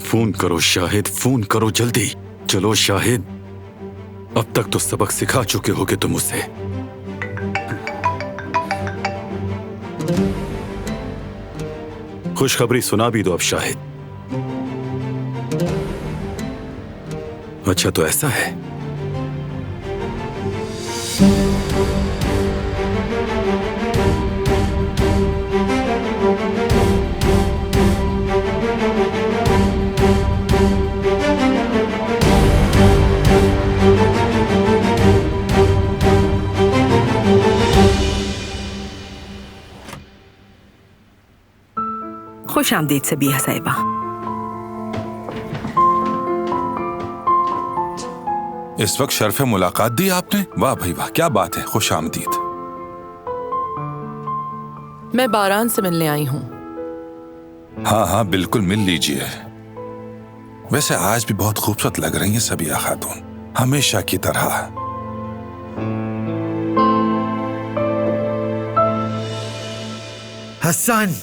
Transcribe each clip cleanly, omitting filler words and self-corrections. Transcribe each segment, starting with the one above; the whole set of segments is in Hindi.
फोन करो शाहिद, फोन करो जल्दी। चलो शाहिद, अब तक तो सबक सिखा चुके होगे तुम उसे। खुशखबरी सुना भी दो अब शाहिद। अच्छा तो ऐसा है। खुश आमदीद सबीहा साहिबा। इस वक्त शर्फ़े मुलाकात दी आपने? वाह भाई वाह, क्या बात है, खुश आमदीद। मैं बारान से मिलने आई हूँ। हाँ हाँ बिल्कुल मिल लीजिए। वैसे आज भी बहुत खूबसूरत लग रही हैं सबीहा खातून, हमेशा की तरह। हसन,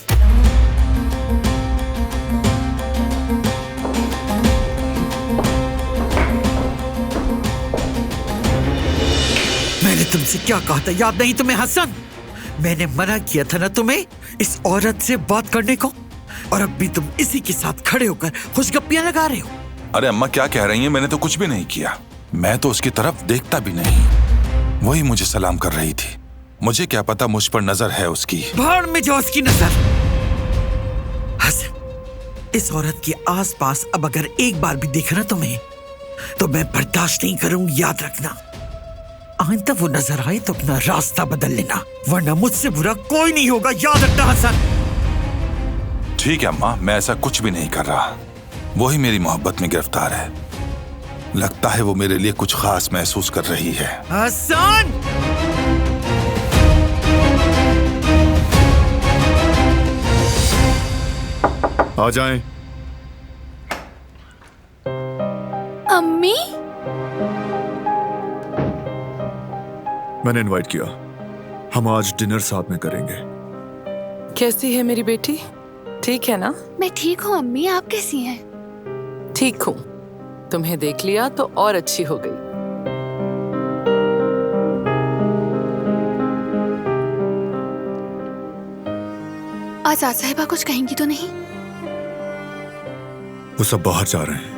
मैंने तुमसे क्या कहा था, याद नहीं तुम्हें हसन? मैंने मना किया था ना तुम्हें इस औरत से बात करने को, और अब भी तुम इसी के साथ खड़े होकर खुशगप्पियां लगा रहे हो। अरे अम्मा क्या कह रही हैं? मैंने तो कुछ भी नहीं किया। मैं तो उसकी तरफ देखता भी नहीं, वही मुझे सलाम कर रही थी। मुझे क्या पता मुझ पर नजर है उसकी। भाड़ में जाओ उसकी नजर। हसन, इस औरत के आसपास अब अगर एक बार भी देखा ना तुम्हें तो मैं बर्दाश्त नहीं करूंगा, याद रखना। आइंदा वो नजर आए तो अपना रास्ता बदल लेना, वरना मुझसे बुरा कोई नहीं होगा, याद रखना हसन। ठीक है अम्मा, मैं ऐसा कुछ भी नहीं कर रहा। वही मेरी मोहब्बत में गिरफ्तार है। लगता है वो मेरे लिए कुछ खास महसूस कर रही है। हसन! आ जाएं। अम्मी? मैंने इनवाइट किया, हम आज डिनर साथ में करेंगे। कैसी है मेरी बेटी? ठीक है ना? मैं ठीक हूँ अम्मी, आप कैसी हैं? ठीक हूँ। तुम्हें देख लिया तो और अच्छी हो गई। आजाद साहिबा कुछ कहेंगी तो नहीं? वो सब बाहर जा रहे हैं।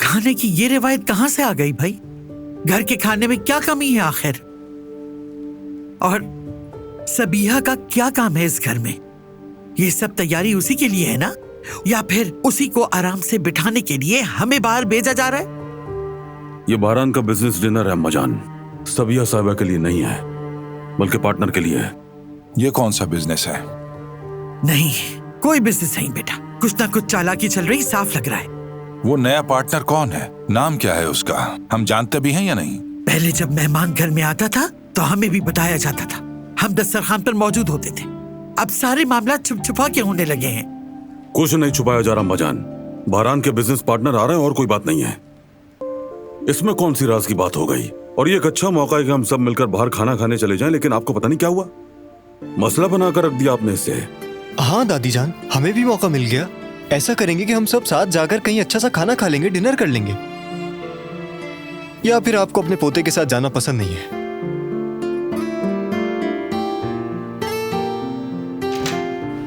खाने की ये रिवायत कहां से आ गई भाई? घर के खाने में क्या कमी है आखिर? और सबीहा का क्या काम है इस घर में? ये सब तैयारी उसी के लिए है ना, या फिर उसी को आराम से बिठाने के लिए हमें बाहर भेजा जा रहा है? ये बारान का बिजनेस डिनर है अम्माजान, सबीहा साहिबा के लिए नहीं है, बल्कि पार्टनर के लिए है। ये कौन सा बिजनेस है? नहीं, कोई बिजनेस नहीं बेटा, कुछ ना कुछ चालाकी चल रही, साफ लग रहा है। वो नया पार्टनर कौन है? नाम क्या है उसका? हम जानते भी हैं या नहीं? पहले जब मेहमान घर में आता था तो हमें भी बताया जाता था, हम दस्तरखान पर मौजूद होते थे। अब सारे मामला छुप छुपा के होने लगे हैं। कुछ नहीं छुपाया जा रहा अम्माजान, बारान के बिजनेस पार्टनर आ रहे हैं और कोई बात नहीं है। इसमें कौन सी राज की बात हो गई? और ये एक अच्छा मौका है कि हम सब मिलकर बाहर खाना खाने चले जाएं, लेकिन आपको पता नहीं क्या हुआ, मसला बनाकर रख दिया आपने इससे। हाँ दादी जान, हमें भी मौका मिल गया। ऐसा करेंगे कि हम सब साथ जाकर कहीं अच्छा सा खाना खा लेंगे, डिनर कर लेंगे। या फिर आपको अपने पोते के साथ जाना पसंद नहीं है?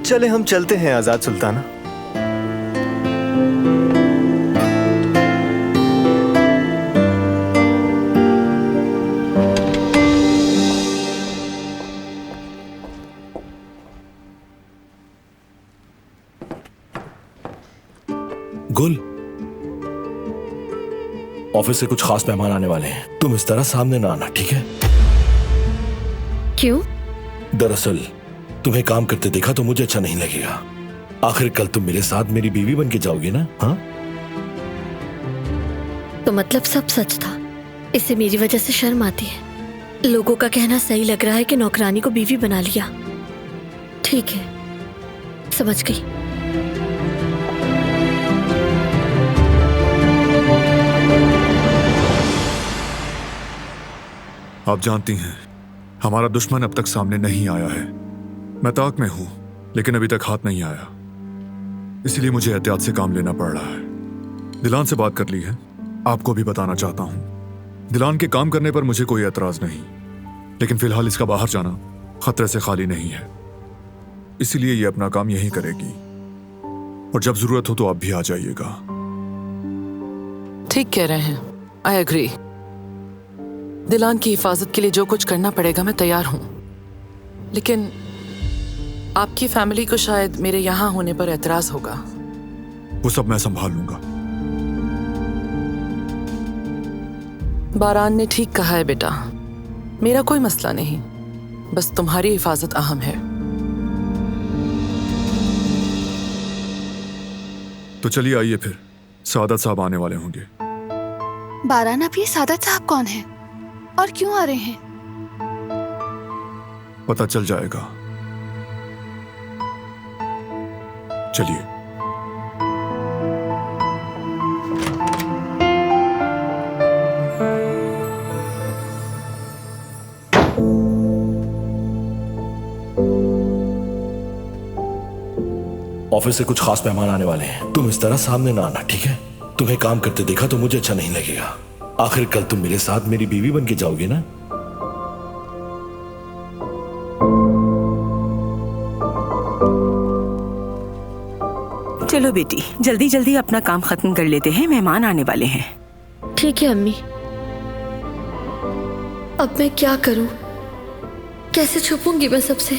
चले हम चलते हैं आजाद सुल्ताना। गुल, ऑफिस से कुछ खास मेहमान आने वाले हैं, तुम इस तरह सामने ना आना, ठीक है? क्यों? दरअसल तुम्हें काम करते देखा तो मुझे अच्छा नहीं लगेगा। आखिर कल तुम मेरे साथ मेरी बीवी बन के जाओगी ना? हाँ, तो मतलब सब सच था, इससे मेरी वजह से शर्म आती है। लोगों का कहना सही लग रहा है कि नौकरानी को बीवी बना लिया। ठीक है, समझ गई। आप जानती हैं, हमारा दुश्मन अब तक सामने नहीं आया है। मैं ताक में हूं, लेकिन अभी तक हाथ नहीं आया, इसलिए मुझे एहतियात से काम लेना पड़ रहा है। दिलान से बात कर ली है, आपको भी बताना चाहता हूं। दिलान के काम करने पर मुझे कोई एतराज नहीं, लेकिन फिलहाल इसका बाहर जाना खतरे से खाली नहीं है, इसीलिए ये अपना काम यहीं करेगी और जब जरूरत हो तो आप भी आ जाइएगा। ठीक कह रहे हैं, आई एग्री। दिलान की हिफाजत के लिए जो कुछ करना पड़ेगा मैं तैयार हूं, लेकिन आपकी फैमिली को शायद मेरे यहां होने पर एतराज होगा। वो सब मैं संभाल लूंगा। बारान ने ठीक कहा है बेटा, मेरा कोई मसला नहीं, बस तुम्हारी हिफाजत अहम है। तो चलिए आइए फिर, सादत साहब आने वाले होंगे। बारान, अब ये सादत साहब कौन है और क्यों आ रहे हैं? पता चल जाएगा, चलिए। ऑफिस से कुछ खास मेहमान आने वाले हैं, तुम इस तरह सामने ना आना, ठीक है? तुम्हें काम करते देखा तो मुझे अच्छा नहीं लगेगा। आखिर कल तुम मेरे साथ मेरी बीवी बन के जाओगी ना? चलो बेटी, जल्दी जल्दी अपना काम खत्म कर लेते हैं, मेहमान आने वाले हैं। ठीक है अम्मी। अब मैं क्या करूं? कैसे छुपूंगी मैं सबसे?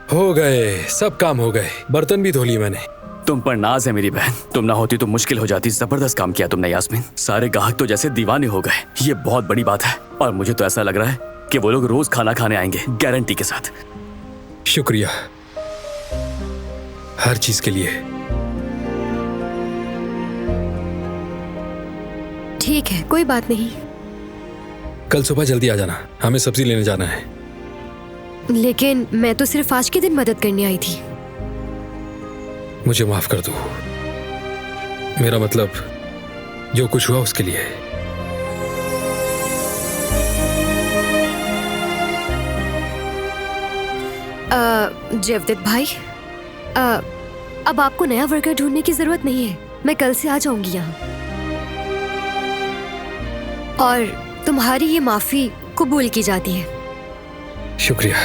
हो गए, सब काम हो गए, बर्तन भी धो लिए मैंने। तुम पर नाज है मेरी बहन, तुम ना होती तो मुश्किल हो जाती। जबरदस्त काम किया तुमने यास्मीन, सारे ग्राहक तो जैसे दीवाने हो गए। ये बहुत बड़ी बात है और मुझे तो ऐसा लग रहा है कि वो लोग रोज खाना खाने आएंगे, गारंटी के साथ। शुक्रिया हर चीज के लिए। ठीक है, कोई बात नहीं। कल सुबह जल्दी आ जाना, हमें सब्जी लेने जाना है। लेकिन मैं तो सिर्फ आज के दिन मदद करने आई थी। मुझे माफ कर दो, मेरा मतलब जो कुछ हुआ उसके लिए। जवदत भाई, अब आपको नया वर्कर ढूंढने की जरूरत नहीं है, मैं कल से आ जाऊंगी यहाँ। और तुम्हारी ये माफी कबूल की जाती है। शुक्रिया।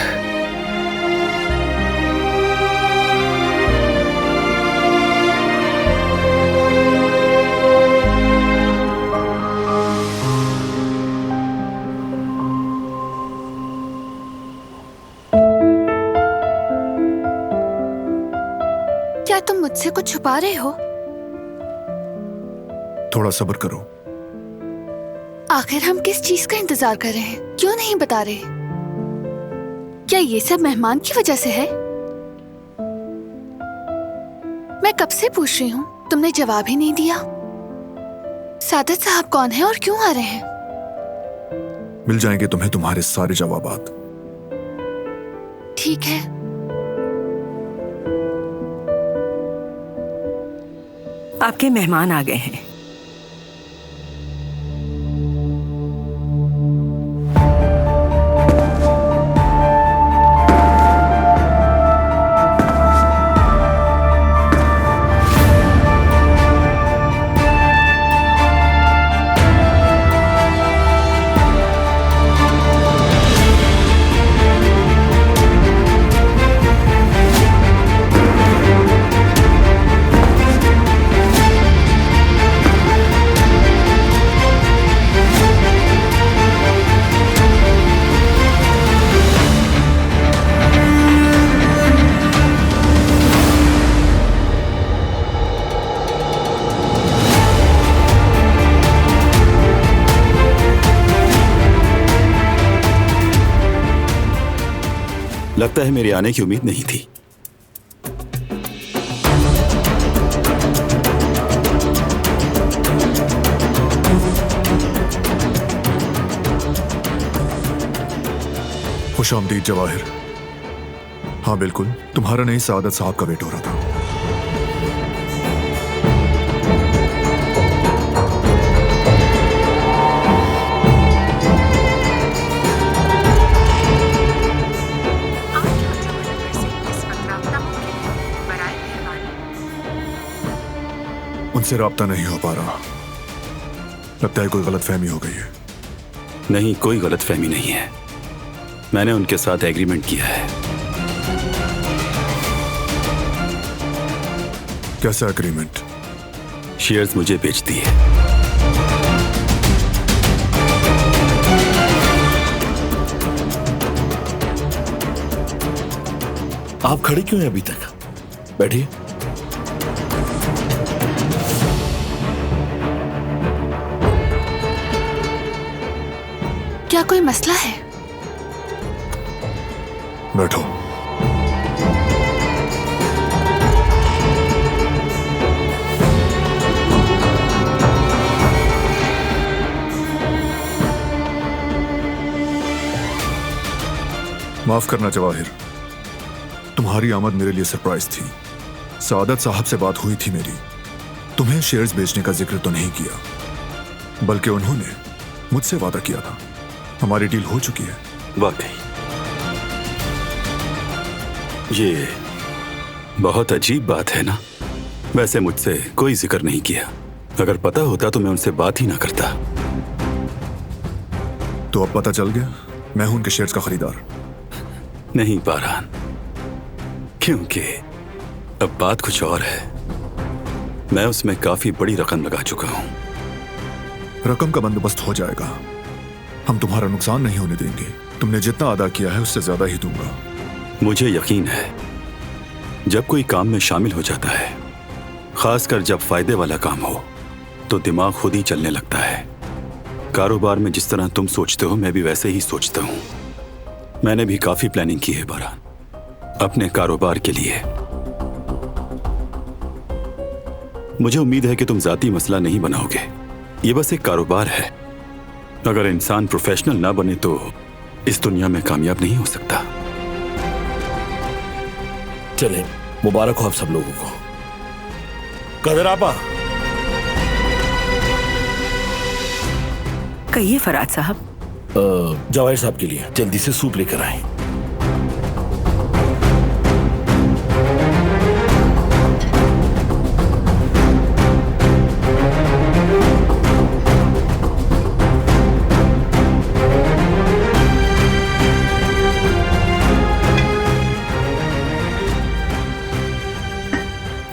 क्या तुम मुझसे कुछ छुपा रहे हो? थोड़ा सब्र करो। आखिर हम किस चीज का इंतजार कर रहे हैं? क्यों नहीं बता रहे? क्या ये सब मेहमान की वजह से है? मैं कब से पूछ रही हूँ, तुमने जवाब ही नहीं दिया। सादत साहब कौन है और क्यों आ रहे हैं? मिल जाएंगे तुम्हें तुम्हारे सारे जवाबात। ठीक है। आपके मेहमान आ गए हैं। लगता है मेरे आने की उम्मीद नहीं थी। खुशामदीद जवाहिर। हाँ बिल्कुल, तुम्हारा नहीं सादत साहब का वेट हो रहा था। उनसे राब्ता नहीं हो पा रहा। लगता है कोई गलतफहमी हो गई है। नहीं, कोई गलतफहमी नहीं है। मैंने उनके साथ एग्रीमेंट किया है। कैसा एग्रीमेंट? शेयर्स मुझे बेच दिए। आप खड़े क्यों हैं अभी तक? बैठिए। क्या कोई मसला है? बैठो। माफ करना जवाहिर, तुम्हारी आमद मेरे लिए सरप्राइज थी। सादत साहब से बात हुई थी मेरी। तुम्हें शेयर्स बेचने का जिक्र तो नहीं किया, बल्कि उन्होंने मुझसे वादा किया था। हमारी डील हो चुकी है। वाकई ये बहुत अजीब बात है ना। वैसे मुझसे कोई जिक्र नहीं किया। अगर पता होता तो मैं उनसे बात ही ना करता। तो अब पता चल गया मैं हूं उनके शेयर्स का खरीदार। नहीं बारान, क्योंकि अब बात कुछ और है। मैं उसमें काफी बड़ी रकम लगा चुका हूं। रकम का बंदोबस्त हो जाएगा। हम तुम्हारा नुकसान नहीं होने देंगे। तुमने जितना अदा किया है उससे ज्यादा ही दूंगा। मुझे यकीन है जब कोई काम में शामिल हो जाता है, खासकर जब फायदे वाला काम हो, तो दिमाग खुद ही चलने लगता है। कारोबार में जिस तरह तुम सोचते हो मैं भी वैसे ही सोचता हूं। मैंने भी काफी प्लानिंग की है बारान, अपने कारोबार के लिए। मुझे उम्मीद है कि तुम जाती मसला नहीं बनाओगे। ये बस एक कारोबार है। अगर इंसान प्रोफेशनल ना बने तो इस दुनिया में कामयाब नहीं हो सकता। चलें, मुबारक हो आप सब लोगों को। कदर आपा। कहिए फराज साहब। जवाहिर साहब के लिए जल्दी से सूप लेकर आए।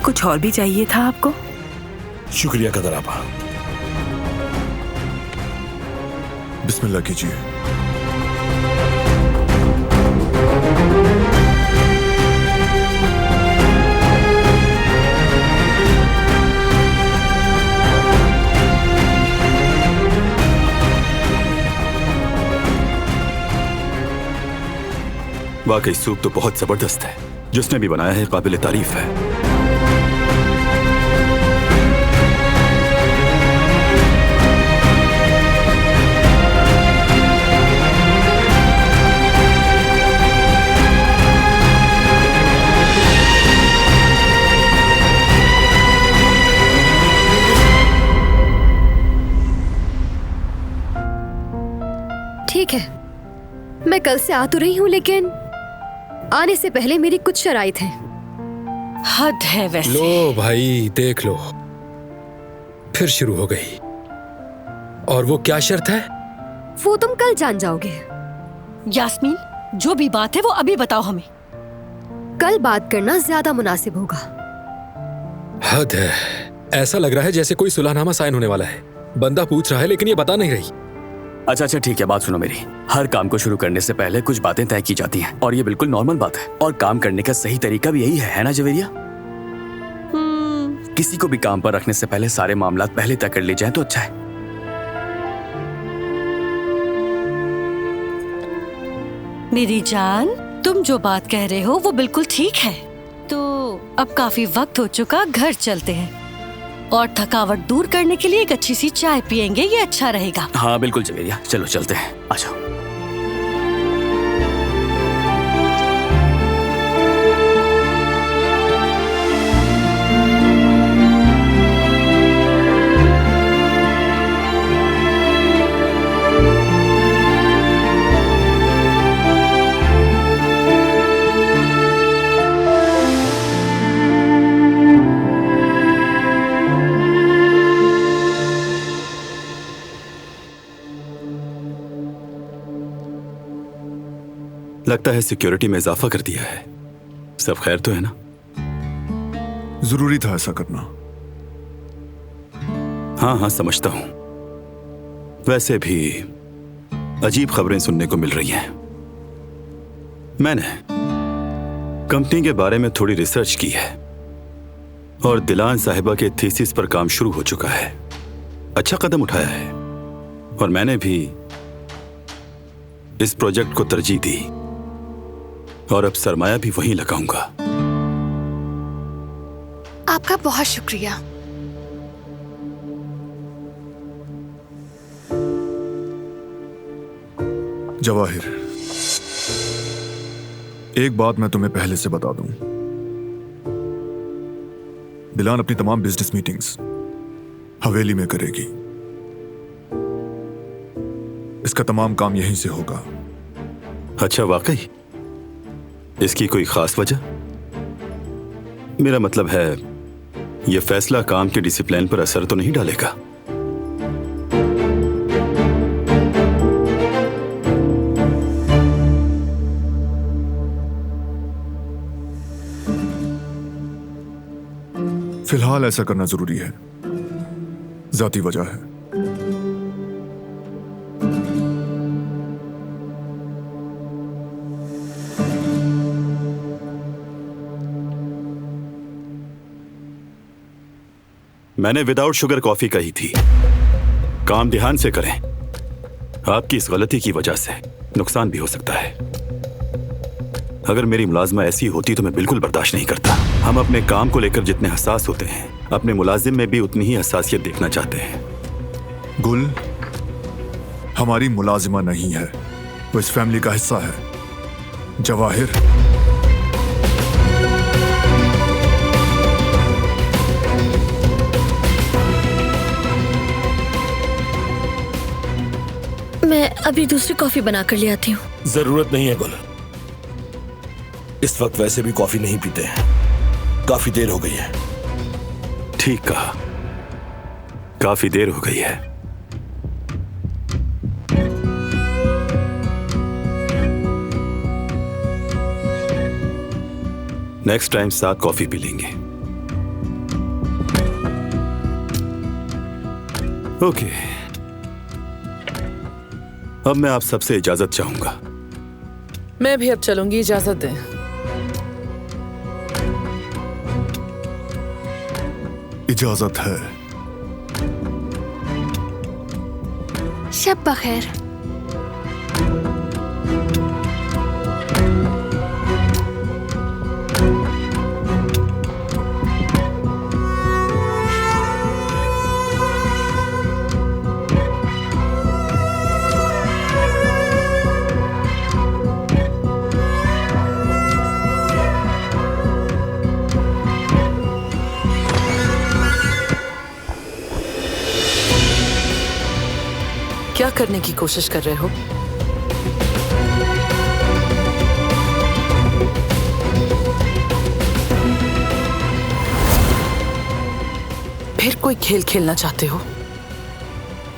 कुछ और भी चाहिए था आपको? शुक्रिया कदर आपा। बिस्मिल्लाह कीजिए। वाकई सूप तो बहुत जबरदस्त है। जिसने भी बनाया है काबिल तारीफ है। ठीक है, मैं कल से आ तो रही हूँ, लेकिन आने से पहले मेरी कुछ शराइत हैं। हद है वैसे। लो भाई देख लो, फिर शुरू हो गई। और वो क्या शर्त है? वो तुम कल जान जाओगे। यास्मीन, जो भी बात है वो अभी बताओ हमें। कल बात करना ज्यादा मुनासिब होगा। हद है। ऐसा लग रहा है जैसे कोई सुलहनामा साइन होने वाला है। बंदा पूछ रहा है लेकिन ये बता नहीं रही। अच्छा ठीक है, बात सुनो मेरी। हर काम को शुरू करने से पहले कुछ बातें तय की जाती हैं और ये बिल्कुल नॉर्मल बात है। और काम करने का सही तरीका भी यही है ना जवेरिया? किसी को भी काम पर रखने से पहले सारे मामला पहले तय कर लिए जाएं तो अच्छा है। मेरी जान, तुम जो बात कह रहे हो वो बिल्कुल ठीक है। तो अब काफी वक्त हो चुका, घर चलते हैं और थकावट दूर करने के लिए एक अच्छी सी चाय पियेंगे, ये अच्छा रहेगा। हाँ बिल्कुल जवेरिया, चलो चलते हैं। आ जाओ। लगता है सिक्योरिटी में इजाफा कर दिया है। सब खैर तो है ना? जरूरी था ऐसा करना। हाँ हाँ समझता हूं। वैसे भी अजीब खबरें सुनने को मिल रही हैं। मैंने कंपनी के बारे में थोड़ी रिसर्च की है और दिलान साहिबा के थीसिस पर काम शुरू हो चुका है। अच्छा कदम उठाया है और मैंने भी इस प्रोजेक्ट को तरजीह दी और अब सरमाया भी वहीं लगाऊंगा। आपका बहुत शुक्रिया। जवाहिर, एक बात मैं तुम्हें पहले से बता दूं। दिलान अपनी तमाम बिजनेस मीटिंग्स हवेली में करेगी। इसका तमाम काम यहीं से होगा। अच्छा वाकई? इसकी कोई खास वजह? मेरा मतलब है यह फैसला काम के डिसिप्लिन पर असर तो नहीं डालेगा? फिलहाल ऐसा करना जरूरी है, जाती वजह है। मैंने विदाउट शुगर कॉफी कही थी। काम ध्यान से करें। आपकी इस गलती की वजह से नुकसान भी हो सकता है। अगर मेरी मुलाजमा ऐसी होती तो मैं बिल्कुल बर्दाश्त नहीं करता। हम अपने काम को लेकर जितने हसास होते हैं, अपने मुलाजिम में भी उतनी ही हसासियत देखना चाहते हैं। गुल हमारी मुलाजिमा नहीं है, वो इस फैमिली का हिस्सा है। जवाहिर, मैं अभी दूसरी कॉफी बना कर ले आती हूँ। जरूरत नहीं है गुल, इस वक्त वैसे भी कॉफी नहीं पीते हैं। काफी देर हो गई है। ठीक कहा, काफी देर हो गई है। नेक्स्ट टाइम साथ कॉफी पी लेंगे। ओके, अब मैं आप सबसे इजाजत चाहूंगा। मैं भी अब चलूंगी, इजाजत दें। इजाजत है। शब बखैर। क्या करने की कोशिश कर रहे हो? फिर कोई खेल खेलना चाहते हो?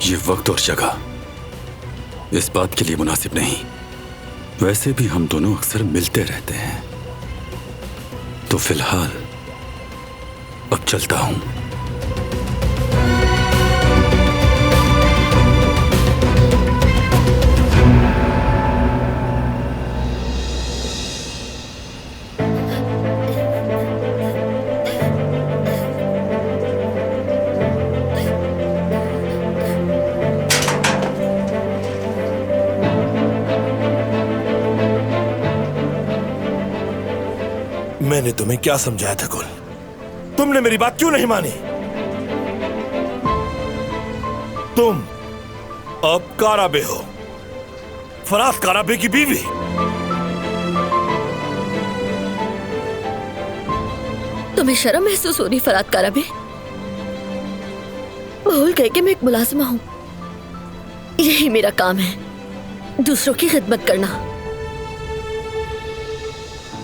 ये वक्त और जगह इस बात के लिए मुनासिब नहीं। वैसे भी हम दोनों अक्सर मिलते रहते हैं, तो फिलहाल अब चलता हूं। मैंने तुम्हें क्या समझाया था गुल? तुमने मेरी बात क्यों नहीं मानी? तुम अब काराबे हो, फराज काराबे की बीवी। तुम्हें शर्म महसूस हो रही फराद काराबे? भूल गए कि मैं एक मुलाजिमा हूं। यही मेरा काम है, दूसरों की खिदमत करना।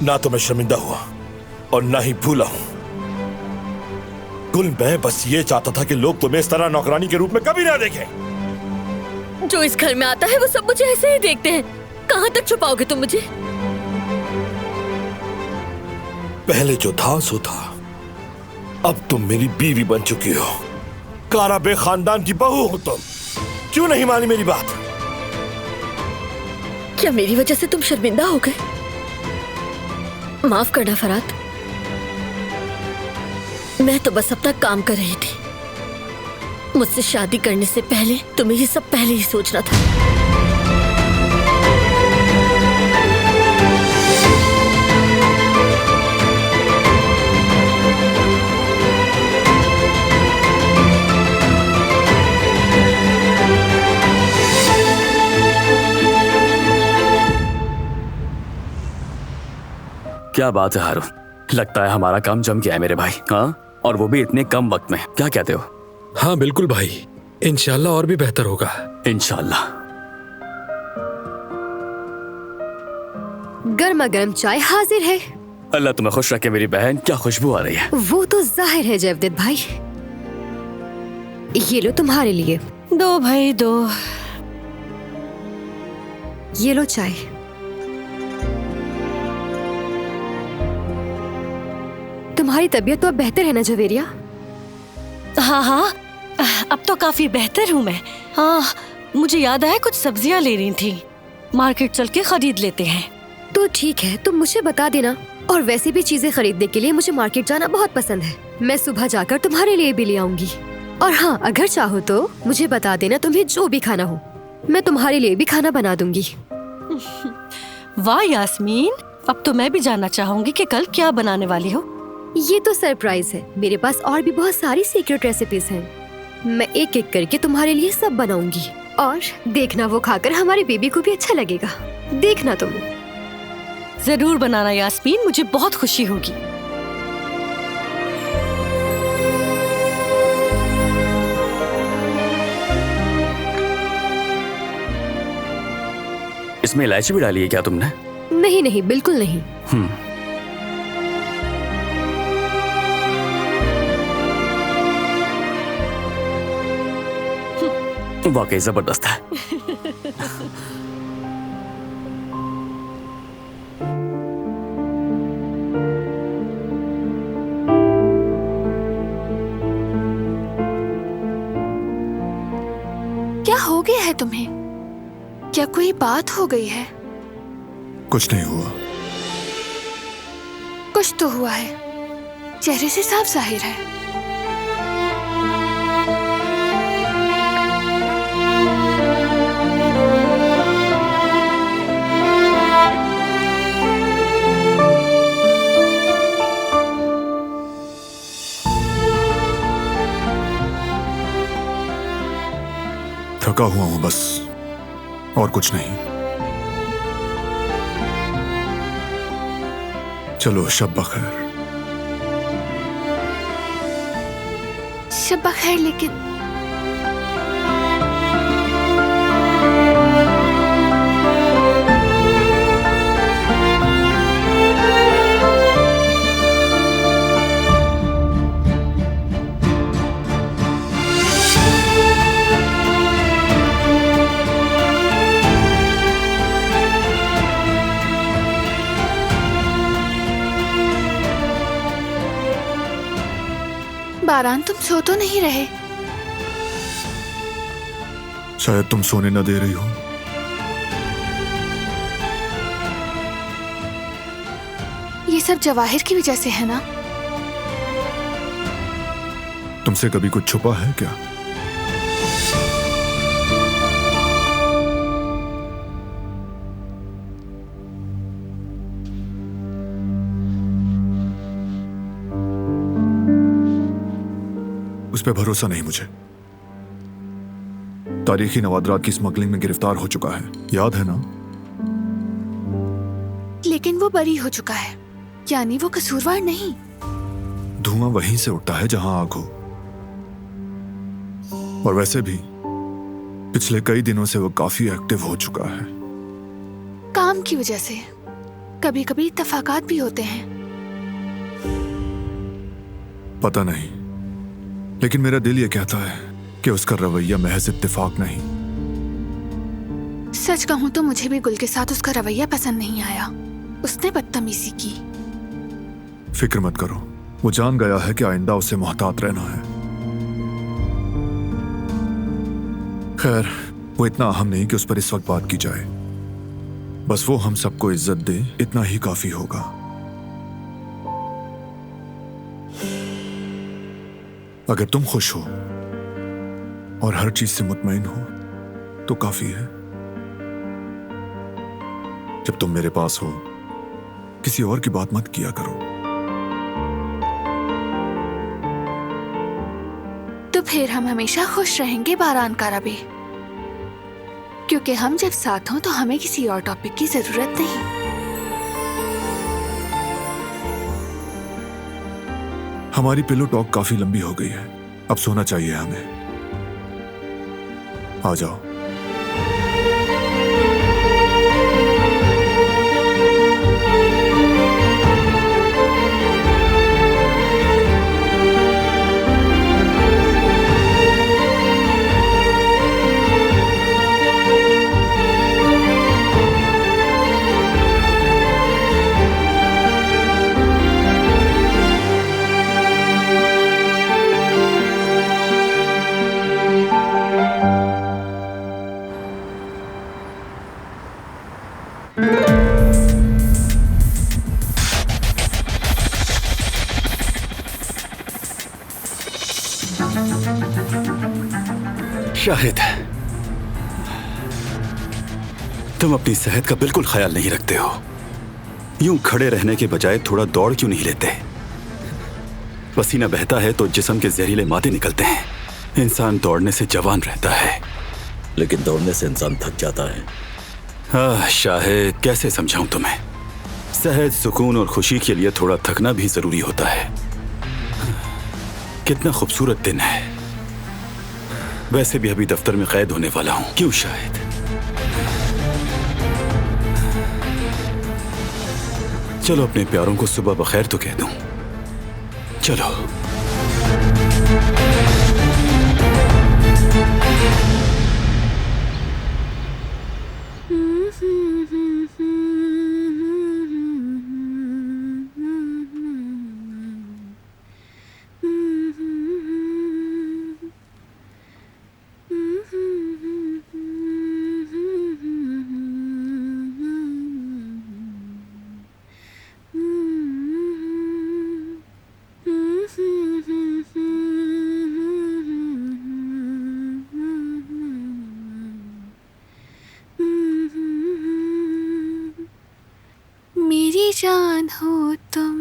ना तो मैं शर्मिंदा हुआ और ना ही भूला हूं। गुल, मैं बस ये चाहता था कि लोग तुम्हें इस तरह नौकरानी के रूप में कभी ना देखें। जो इस घर में आता है वो सब मुझे ऐसे ही देखते हैं। कहां तक छुपाओगे तुम मुझे? पहले जो था सो था, अब तुम मेरी बीवी बन चुकी हो। कारा बे खानदान की बहू हो तुम। क्यों नहीं मानी मेरी बात? क्या मेरी वजह से तुम शर्मिंदा हो गए? माफ करना फरात, मैं तो बस अपना काम कर रही थी। मुझसे शादी करने से पहले तुम्हें ये सब पहले ही सोचना था। क्या बात है हारून, लगता है हमारा काम जम गया है मेरे भाई। हाँ, और वो भी इतने कम वक्त में। क्या कहते हो? हाँ बिल्कुल भाई, इंशाल्लाह और भी बेहतर होगा। इंशाल्लाह। गर्मा गर्म चाय हाजिर है। अल्लाह तुम्हें खुश रखे मेरी बहन। क्या खुशबू आ रही है। वो तो जाहिर है जवदेद भाई। ये लो तुम्हारे लिए। दो भाई दो। ये लो चाय। तुम्हारी तबीयत तो अब बेहतर है ना जवेरिया? हाँ हाँ, अब तो काफी बेहतर हूँ मैं। हाँ, मुझे याद आया कुछ सब्जियाँ ले रही थी, मार्केट चल के खरीद लेते हैं। तो ठीक है, तुम मुझे बता देना। और वैसे भी चीजें खरीदने के लिए मुझे मार्केट जाना बहुत पसंद है। मैं सुबह जाकर तुम्हारे लिए भी ले आऊंगी। और हाँ, अगर चाहो तो मुझे बता देना तुम्हें जो भी खाना हो, मैं तुम्हारे लिए भी खाना बना दूंगी। वाह यास्मीन, अब तो मैं भी जानना चाहूंगी कि कल क्या बनाने वाली हो। ये तो सरप्राइज है। मेरे पास और भी बहुत सारी सीक्रेट रेसिपीज हैं। मैं एक एक करके तुम्हारे लिए सब बनाऊंगी और देखना वो खाकर हमारी बेबी को भी अच्छा लगेगा। देखना तुम। जरूर बनाना यास्मीन, मुझे बहुत खुशी होगी। इसमें इलायची भी डाली है क्या तुमने? नहीं नहीं, बिल्कुल नहीं। वाकई जबरदस्त है। क्या हो गया है तुम्हें? क्या कोई बात हो गई है? कुछ नहीं हुआ। कुछ तो हुआ है, चेहरे से साफ जाहिर है। थका हुआ हूं बस, और कुछ नहीं। चलो शब बखैर। शब बखैर। लेकिन बारान, तुम सो तो नहीं रहे? शायद तुम सोने न दे रही हो। ये सब जवाहिर की वजह से है ना? तुमसे कभी कुछ छुपा है क्या? उस पर भरोसा नहीं मुझे। तारीखी नवादरात की स्मगलिंग में गिरफ्तार हो चुका है, याद है ना? लेकिन वो बरी हो चुका है, यानी वो कसूरवार नहीं। धुआं वहीं से उठता है जहां आग हो। और वैसे भी पिछले कई दिनों से वो काफी एक्टिव हो चुका है। काम की वजह से कभी कभी इत्तेफाकात भी होते हैं। पता नहीं, लेकिन मेरा दिल ये कहता है कि उसका रवैया महज इत्तेफाक नहीं। सच कहूं तो मुझे भी गुल के साथ उसका रवैया पसंद नहीं आया। उसने बदतमीजी की। फिक्र मत करो, वो जान गया है कि आइंदा उसे मोहतात रहना है। खैर, वो इतना अहम नहीं कि उस पर इस वक्त बात की जाए। बस वो हम सबको इज्जत दे, इतना ही काफी होगा। अगर तुम खुश हो और हर चीज से मुतमईन हो तो काफी है। जब तुम मेरे पास हो, किसी और की बात मत किया करो। तो फिर हम हमेशा खुश रहेंगे बारान कारा भी, क्योंकि हम जब साथ हों तो हमें किसी और टॉपिक की जरूरत नहीं। हमारी पिलो टॉक काफी लंबी हो गई है, अब सोना चाहिए हमें। आ जाओ। शाहिद, तुम अपनी सेहत का बिल्कुल ख्याल नहीं रखते हो। यूं खड़े रहने के बजाय थोड़ा दौड़ क्यों नहीं लेते? पसीना बहता है तो जिस्म के जहरीले मादे निकलते हैं। इंसान दौड़ने से जवान रहता है, लेकिन दौड़ने से इंसान थक जाता है। शाहिद, कैसे समझाऊं तुम्हें? सेहत, सुकून और खुशी के लिए थोड़ा थकना भी जरूरी होता है। कितना खूबसूरत दिन है। वैसे भी अभी दफ्तर में कैद होने वाला हूं। क्यों शाहिद? चलो अपने प्यारों को सुबह बखैर तो कह दूं। चलो। मेरी जान हो तुम,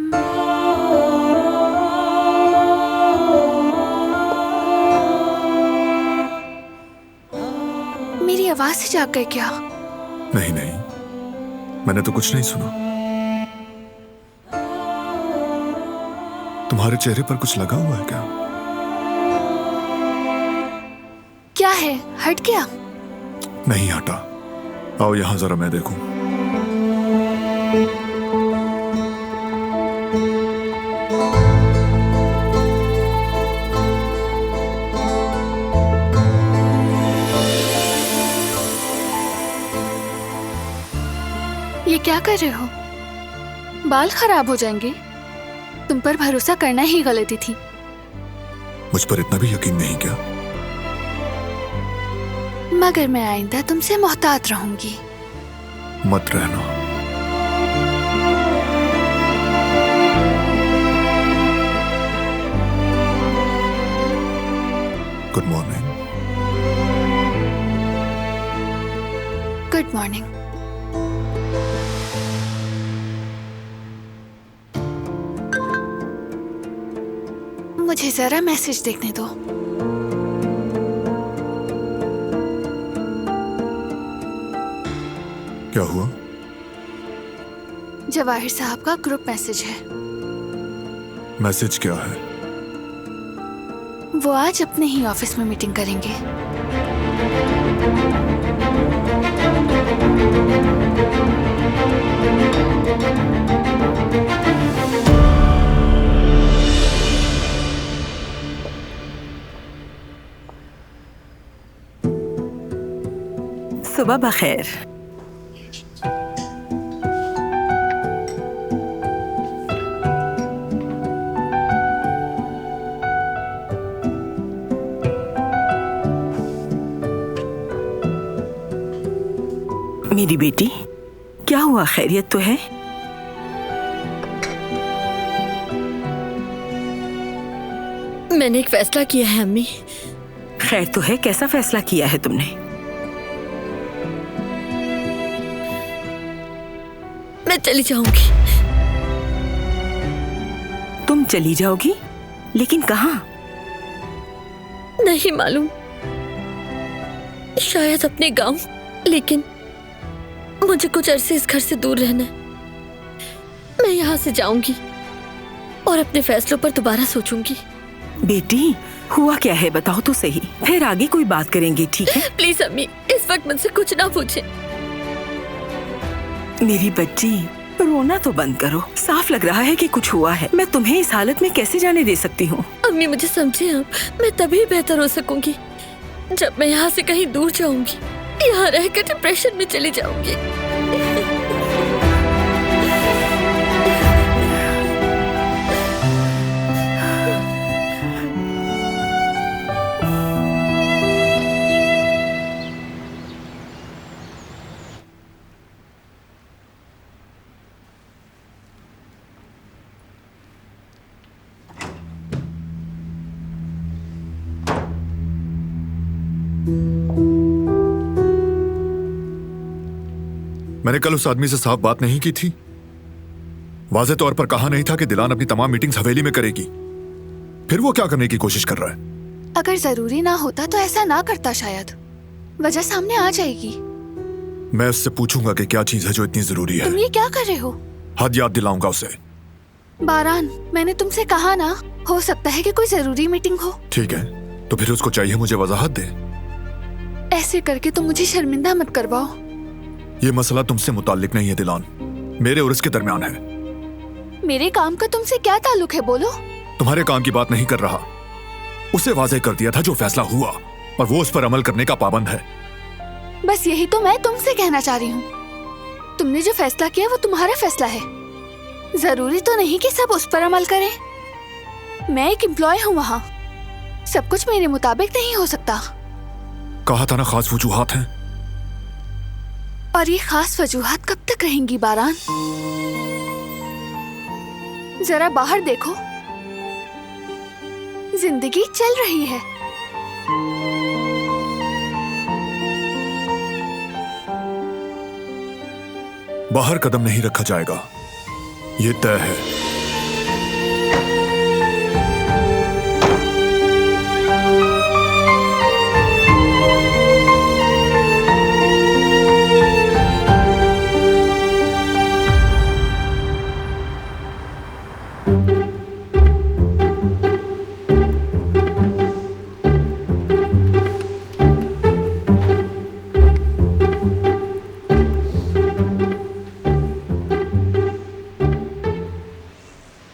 मेरी आवाज से जाग गए क्या? नहीं नहीं, मैंने तो कुछ नहीं सुना। तुम्हारे चेहरे पर कुछ लगा हुआ है क्या? क्या है, हट गया? नहीं हटा। आओ यहां जरा, मैं देखूं। ये क्या कर रहे हो? बाल खराब हो जाएंगे। तुम पर भरोसा करना ही गलती थी। मुझ पर इतना भी यकीन नहीं क्या? मगर मैं आइंदा तुमसे मोहतात रहूंगी। मत रहना। Good morning. Good morning. मुझे जरा मैसेज देखने दो। क्या हुआ? जवाहिर साहब का ग्रुप मैसेज है। मैसेज क्या है? वो आज अपने ही ऑफिस में मीटिंग करेंगे। सुबह बखैर। मेरी बेटी, क्या हुआ? खैरियत तो है? मैंने एक फैसला किया है अम्मी। खैर तो है? कैसा फैसला किया है तुमने? मैं चली जाऊंगी। तुम चली जाओगी? लेकिन कहाँ? नहीं मालूम, शायद अपने गांव, लेकिन मुझे कुछ अरसे इस घर से दूर रहना है। मैं यहाँ से जाऊंगी और अपने फैसलों पर दोबारा सोचूंगी। बेटी, हुआ क्या है बताओ तो सही, फिर आगे कोई बात करेंगे, ठीक है? प्लीज अम्मी, इस वक्त मुझसे कुछ ना पूछे। मेरी बच्ची, रोना तो बंद करो। साफ लग रहा है कि कुछ हुआ है। मैं तुम्हें इस हालत में कैसे जाने दे सकती हूँ? अम्मी मुझे समझे आप, मैं तभी बेहतर हो सकूंगी जब मैं यहाँ से कहीं दूर जाऊंगी। यहाँ रहकर डिप्रेशन में चली जाऊंगी। मैंने कल उस आदमी से साफ बात नहीं की थी? वाज़े तौर पर कहा नहीं था कि दिलान अपनी तमाम मीटिंग्स हवेली में करेगी? फिर वो क्या करने की कोशिश कर रहा है? अगर जरूरी ना होता तो ऐसा ना करता, शायद वजह सामने आ जाएगी। मैं उससे पूछूंगा कि क्या चीज है जो इतनी जरूरी है। तुम ये क्या कर रहे हो? हद याद दिलाऊंगा उसे। बारान, मैंने तुमसे कहा ना, हो सकता है कि कोई जरूरी मीटिंग हो। ठीक है, तो फिर उसको चाहिए मुझे वजाहत दे। ऐसे करके तुम मुझे शर्मिंदा मत करवाओ। ये मसला तुमसे मुताल्लिक नहीं है दिलान, मेरे और इसके दरमियान है। मेरे काम का तुमसे क्या ताल्लुक है, बोलो। तुम्हारे काम की बात नहीं कर रहा, उसे वाज़े कर दिया था जो फैसला हुआ और वो उस पर अमल करने का पाबंद है। बस यही तो मैं तुमसे कहना चाह रही हूँ। तुमने जो फैसला किया वो तुम्हारा फैसला है, जरूरी तो नहीं कि सब उस पर अमल करें। मैं एक एम्प्लॉय हूँ वहाँ, सब कुछ मेरे मुताबिक नहीं हो सकता। कहा था ना खास वजूहात हैं। और ये खास वजूहात कब तक रहेंगी बारान? जरा बाहर देखो, जिंदगी चल रही है। बाहर कदम नहीं रखा जाएगा, ये तय है।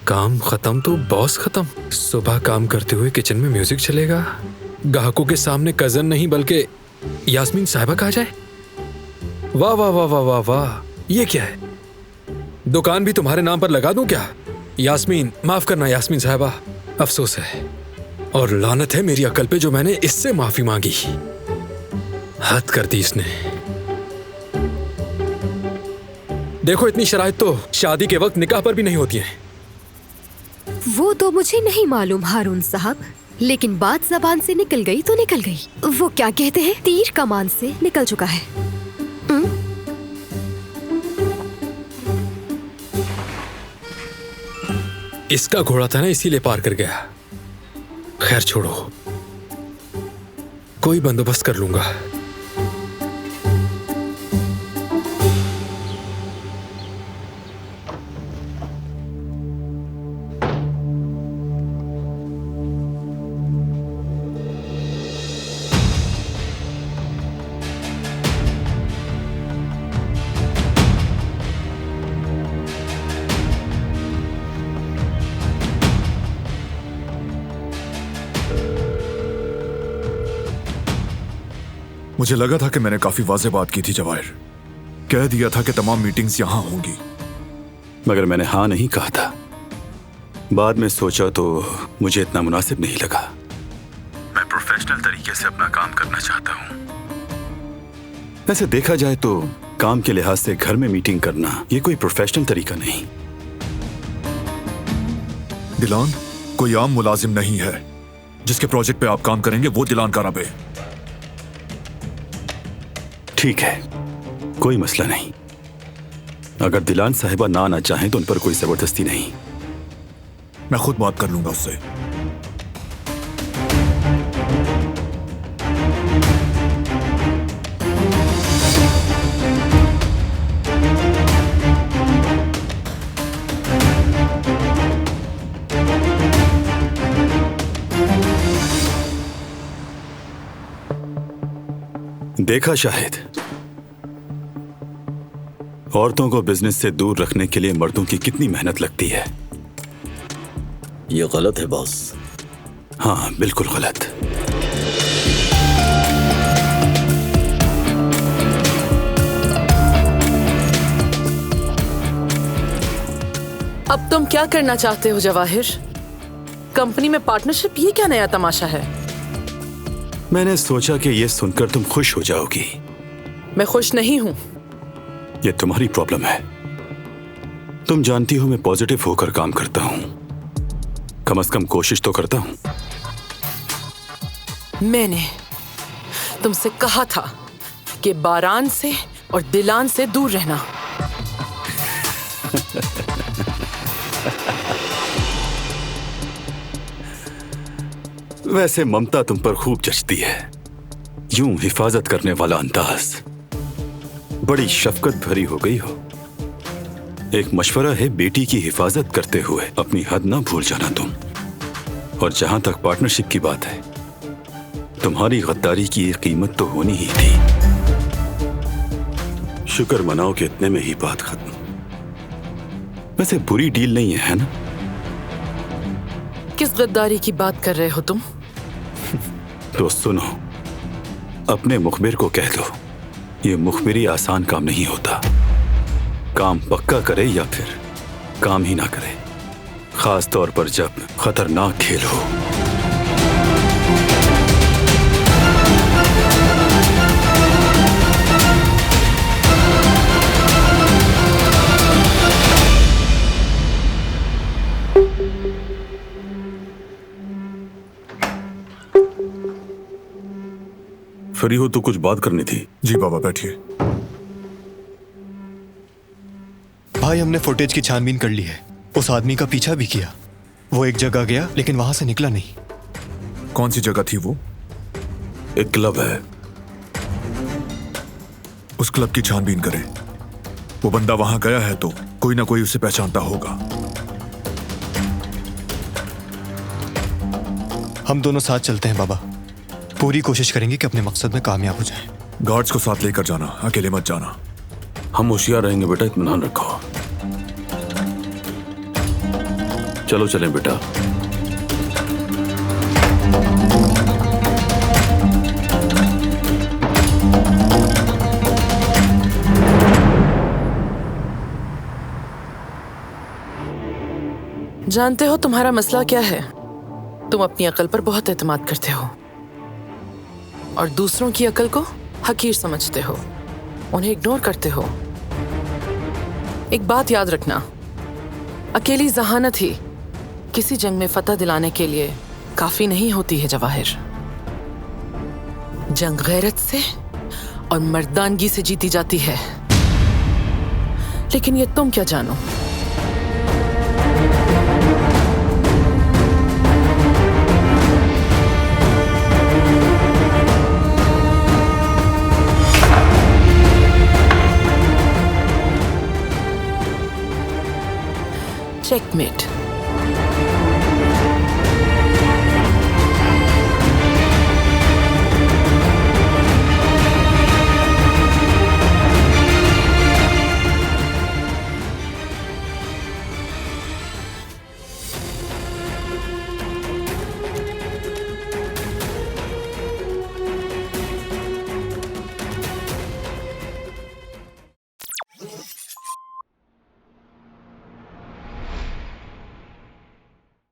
काम खत्म तो बॉस खत्म। सुबह काम करते हुए किचन में म्यूजिक चलेगा, ग्राहकों के सामने कजन नहीं बल्कि यास्मीन साहिबा कहा जाए। वाह वाह वाह वाह वाह वाह, ये क्या है? दुकान भी तुम्हारे नाम पर लगा दूं क्या? यास्मीन, माफ करना यास्मीन साहिबा, अफसोस है और लानत है मेरी अकल पे जो मैंने इससे माफी मांगी। हद कर दी इसने। देखो, इतनी शराइत तो शादी के वक्त निकाह पर भी नहीं होती है। वो तो मुझे नहीं मालूम हारून साहब, लेकिन बात जबान से निकल गई तो निकल गई। वो क्या कहते हैं, तीर कमान से निकल चुका है। इसका घोड़ा था ना, इसीलिए पार कर गया। खैर छोड़ो, कोई बंदोबस्त कर लूंगा। मुझे लगा था कि मैंने काफी वाज़े बात की थी जवाहिर, कह दिया था कि तमाम मीटिंग्स यहां होंगी, मगर मैंने हाँ नहीं कहा था। बाद में सोचा तो मुझे इतना मुनासिब नहीं लगा। मैं प्रोफेशनल तरीके से अपना काम करना चाहता हूं। वैसे देखा जाए तो काम के लिहाज से घर में मीटिंग करना ये कोई प्रोफेशनल तरीका नहीं। दिलान कोई आम मुलाजिम नहीं है। जिसके प्रोजेक्ट पे आप काम करेंगे वो दिलान कारब है। ठीक है, कोई मसला नहीं। अगर दिलान साहिबा ना आना चाहें तो उन पर कोई जबरदस्ती नहीं। मैं खुद बात कर लूंगा उससे। देखा शाहिद, औरतों को बिजनेस से दूर रखने के लिए मर्दों की कितनी मेहनत लगती है। ये गलत है बॉस। हाँ, बिल्कुल गलत। अब तुम क्या करना चाहते हो जवाहिर? कंपनी में पार्टनरशिप, ये क्या नया तमाशा है? मैंने सोचा कि ये सुनकर तुम खुश हो जाओगी। मैं खुश नहीं हूं। ये तुम्हारी प्रॉब्लम है। तुम जानती हो मैं पॉजिटिव होकर काम करता हूं। कम से कम कोशिश तो करता हूं। मैंने तुमसे कहा था कि बारान से और दिलान से दूर रहना। वैसे ममता तुम पर खूब जचती है। यूं हिफाजत करने वाला अंदाज, बड़ी शफकत भरी हो गई हो। एक मशवरा है, बेटी की हिफाजत करते हुए अपनी हद ना भूल जाना तुम। और जहां तक पार्टनरशिप की बात है, तुम्हारी गद्दारी की एक कीमत तो होनी ही थी। शुक्र मनाओ कि इतने में ही बात खत्म। वैसे बुरी डील नहीं है ना? किस गद्दारी की बात कर रहे हो तुम? तो सुनो, अपने मुखबिर को कह दो, ये मुखबिरी आसान काम नहीं होता। काम पक्का करे या फिर काम ही ना करे, खास तौर पर जब खतरनाक खेल हो। फ्री हो तो कुछ बात करनी थी। जी बाबा, बैठिए। भाई, हमने फुटेज की छानबीन कर ली है। उस आदमी का पीछा भी किया। वो एक जगह गया लेकिन वहां से निकला नहीं। कौन सी जगह थी वो? एक क्लब है। उस क्लब की छानबीन करें। वो बंदा वहां गया है तो कोई ना कोई उसे पहचानता होगा। हम दोनों साथ चलते हैं बाबा। पूरी कोशिश करेंगे कि अपने मकसद में कामयाब हो जाएं। गार्ड्स को साथ लेकर जाना, अकेले मत जाना। हम होशियार रहेंगे बेटा, इत्मीनान रखो। चलो चलें बेटा। जानते हो तुम्हारा मसला क्या है? तुम अपनी अकल पर बहुत एतमाद करते हो और दूसरों की अकल को हकीर समझते हो, उन्हें इग्नोर करते हो। एक बात याद रखना, अकेली जहानत ही किसी जंग में फतह दिलाने के लिए काफी नहीं होती है जवाहिर। जंग गैरत से और मर्दानगी से जीती जाती है। लेकिन ये तुम क्या जानो? चेकमेट।